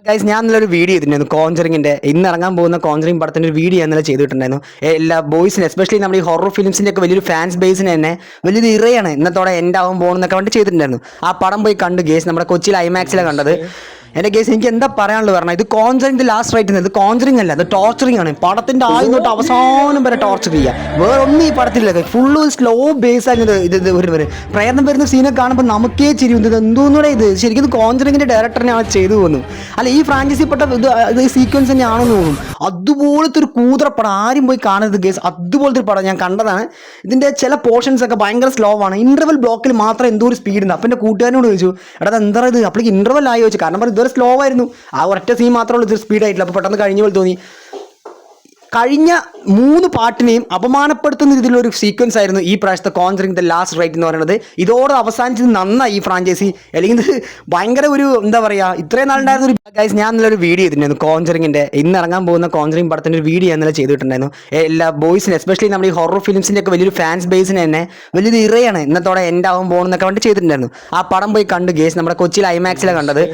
Guys ഞാൻ ഇന്നലെ ഒരു വീഡിയോ ചെയ്തിട്ടുണ്ടായിരുന്നു കോഞ്ചറിങ്ങിന്റെ ഇന്ന് ഇറങ്ങാൻ പോകുന്ന കോഞ്ചറിങ് പടത്തിന്റെ ഒരു വീഡിയോ ഇന്നലെ ചെയ്തിട്ടുണ്ടായിരുന്നു. എല്ലാ ബോയ്സിന് എസ്പെഷ്യലി നമ്മുടെ ഈ ഹൊറർ ഫിലിംസിന്റെ ഒക്കെ വലിയൊരു ഫാൻസ് ബേസിന് തന്നെ വലിയൊരു ഇറയാണ് ഇന്നത്തോടെ എൻഡ് ആവാൻ പോകുന്നൊക്കെ വേണ്ടി ചെയ്തിട്ടുണ്ടായിരുന്നു. ആ പടം പോയി കണ്ടു ഗേസ്. നമ്മുടെ കൊച്ചിയിൽ ഐമാക്സിലാണ് കണ്ടത്. എൻ്റെ കേസ് എനിക്ക് എന്താ പറയാനുള്ളത് പറഞ്ഞാൽ ഇത് കോഞ്ചറിങ് ലാസ്റ്റ് റൈറ്റ് ഇത് കോഞ്ചറിങ് അല്ല, അത് ടോർച്ചറിങ് ആണ്. പടത്തിന്റെ ആദ്യം തൊട്ട് അവസാനം വരെ ടോർച്ചർ ചെയ്യുക. വേറെ ഒന്നും ഈ പടത്തിലില്ല. ഫുള്ള് സ്ലോ ബേസ് ആയിരുന്നു. ഇത് ഒരു പ്രേതം വരുന്ന സീനൊക്കെ കാണുമ്പോൾ നമുക്കേ ചിരി ഇത് എന്തോന്നൂടെ ഇത് ശരിക്കും ഇത് കോഞ്ചറിങ്ങിന്റെ ഡയറക്ടറിനാണ് ചെയ്തു തോന്നുന്നു. അല്ല ഈ ഫ്രാഞ്ചൈസി പെട്ട ഇത് സീക്വൻസ് തന്നെയാണെന്ന് തോന്നും. അതുപോലത്തെ ഒരു കൂതറപ്പടം ആരും പോയി കാണരുത് കേസ്. അതുപോലത്തെ ഒരു പടം ഞാൻ കണ്ടതാണ്. ഇതിന്റെ ചില പോർഷൻസ് ഒക്കെ ഭയങ്കര സ്ലോ ആണ്. ഇന്റർവൽ ബ്ലോക്കിൽ മാത്രം എന്തോ ഒരു സ്പീഡ് ഉണ്ട്. അപ്പം എൻ്റെ കൂട്ടുകാരനോട് ചോദിച്ചു, എടാ എന്താ ഇത് അപ്പോഴേക്ക് ഇന്റർവൽ ആയി ചോദിച്ചു. കാരണം ഇതുവരെ സ്ലോ ആയിരുന്നു. ആ ഒറ്റ സീൻ മാത്രമേ ഇത് സ്പീഡ് ആയിട്ടില്ല. അപ്പോൾ പെട്ടെന്ന് കഴിഞ്ഞ പോലെ തോന്നി. കഴിഞ്ഞ 3 പാട്ടിനെയും അപമാനപ്പെടുത്തുന്ന രീതിയിലൊരു സീക്വൻസ് ആയിരുന്നു ഈ പ്രാവശ്യത്തെ കോഞ്ചറിങ് ദ ലാസ്റ്റ് റൈറ്റ് എന്ന് പറയുന്നത്. ഇതോടെ അവസാനിച്ചത് നന്നായി ഈ ഫ്രാഞ്ചൈസി. അല്ലെങ്കിൽ ഇത് ഭയങ്കര ഒരു എന്താ പറയുക, ഇത്രയും നാളുണ്ടായിരുന്ന ഒരു ഗൈസ് ഞാൻ ഇന്നലെ ഒരു വീഡിയോ ചെയ്തിട്ടുണ്ടായിരുന്നു കോഞ്ചറിങ്ങിന്റെ ഇന്ന് ഇറങ്ങാൻ പോകുന്ന കോഞ്ചറിങ് പടത്തിന്റെ ഒരു വീഡിയോ ഇന്നലെ ചെയ്തിട്ടുണ്ടായിരുന്നു. എല്ലാ ബോയ്സിന് എസ്പെഷ്യലി നമ്മുടെ ഈ ഹൊറർ ഫിലിംസിന്റെ ഒക്കെ വലിയൊരു ഫാൻസ് ബേസിന് തന്നെ വലിയൊരു ഇറയാണ് ഇന്നത്തോടെ എൻഡ് ആവാൻ പോകുന്നൊക്കെ വേണ്ടി ചെയ്തിട്ടുണ്ടായിരുന്നു. ആ പടം പോയി കണ്ടു ഗേസ്. നമ്മുടെ കൊച്ചിയിൽ ഐമാക്സിലാണ് കണ്ടത്.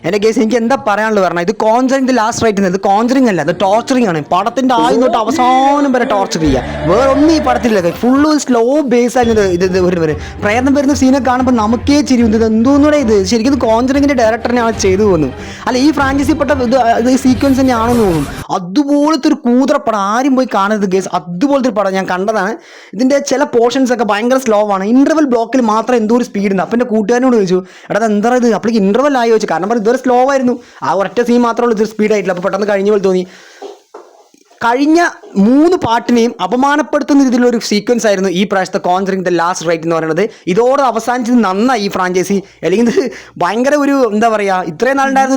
എൻ്റെ കേസ് എനിക്ക് എന്താ പറയാനുള്ളത് പറഞ്ഞാൽ ഇത് കോഞ്ചറിങ് ലാസ്റ്റ് റൈറ്റ് ഇത് കോഞ്ചറിങ് അല്ല, അത് ടോർച്ചറിങ് ആണ്. പടത്തിന്റെ ആദ്യം തൊട്ട് അവസാനം വരെ ടോർച്ചർ ചെയ്യുക. വേറെ ഒന്നും ഈ പടത്തിലില്ല. ഫുള്ള് സ്ലോ ബേസ് ആയിരുന്നു. ഇത് ഒരു പ്രേതം വരുന്ന സീനൊക്കെ കാണുമ്പോൾ നമുക്കേ ചിരി ഇത് എന്തോന്നൂടെ ഇത് ശരിക്കും ഇത് കോഞ്ചറിങ്ങിന്റെ ഡയറക്ടറിനാണ് ചെയ്തു തോന്നുന്നു. അല്ല ഈ ഫ്രാഞ്ചൈസി പെട്ട ഇത് സീക്വൻസ് തന്നെയാണെന്ന് തോന്നും. അതുപോലത്തെ ഒരു കൂതറപ്പടം ആരും പോയി കാണരുത് കേസ്. അതുപോലത്തെ ഒരു പടം ഞാൻ കണ്ടതാണ്. ഇതിന്റെ ചില പോർഷൻസ് ഒക്കെ ഭയങ്കര സ്ലോ ആണ്. ഇന്റർവൽ ബ്ലോക്കിൽ മാത്രം എന്തോ ഒരു സ്പീഡ് ഉണ്ട്. അപ്പം എൻ്റെ കൂട്ടുകാരനോട് ചോദിച്ചു, എടാ എന്താ ഇത് അപ്പോഴേക്ക് ഇന്റർവൽ ആയി ചോദിച്ചു. കാരണം ഇതുവരെ സ്ലോ ആയിരുന്നു. ആ ഒറ്റ സീൻ മാത്രമേ ഇത് സ്പീഡ് ആയിട്ടില്ല. അപ്പോൾ പെട്ടെന്ന് കഴിഞ്ഞ പോലെ തോന്നി. കഴിഞ്ഞ 3 പാട്ടിനെയും അപമാനപ്പെടുത്തുന്ന രീതിയിലൊരു സീക്വൻസ് ആയിരുന്നു ഈ പ്രാവശ്യത്തെ കോഞ്ചറിങ് ദ ലാസ്റ്റ് റൈറ്റ് എന്ന് പറയുന്നത്. ഇതോടെ അവസാനിച്ചത് നന്നായി ഈ ഫ്രാഞ്ചൈസി. അല്ലെങ്കിൽ ഇത് ഭയങ്കര ഒരു എന്താ പറയുക, ഇത്രയും നാളുണ്ടായിരുന്ന ഒരു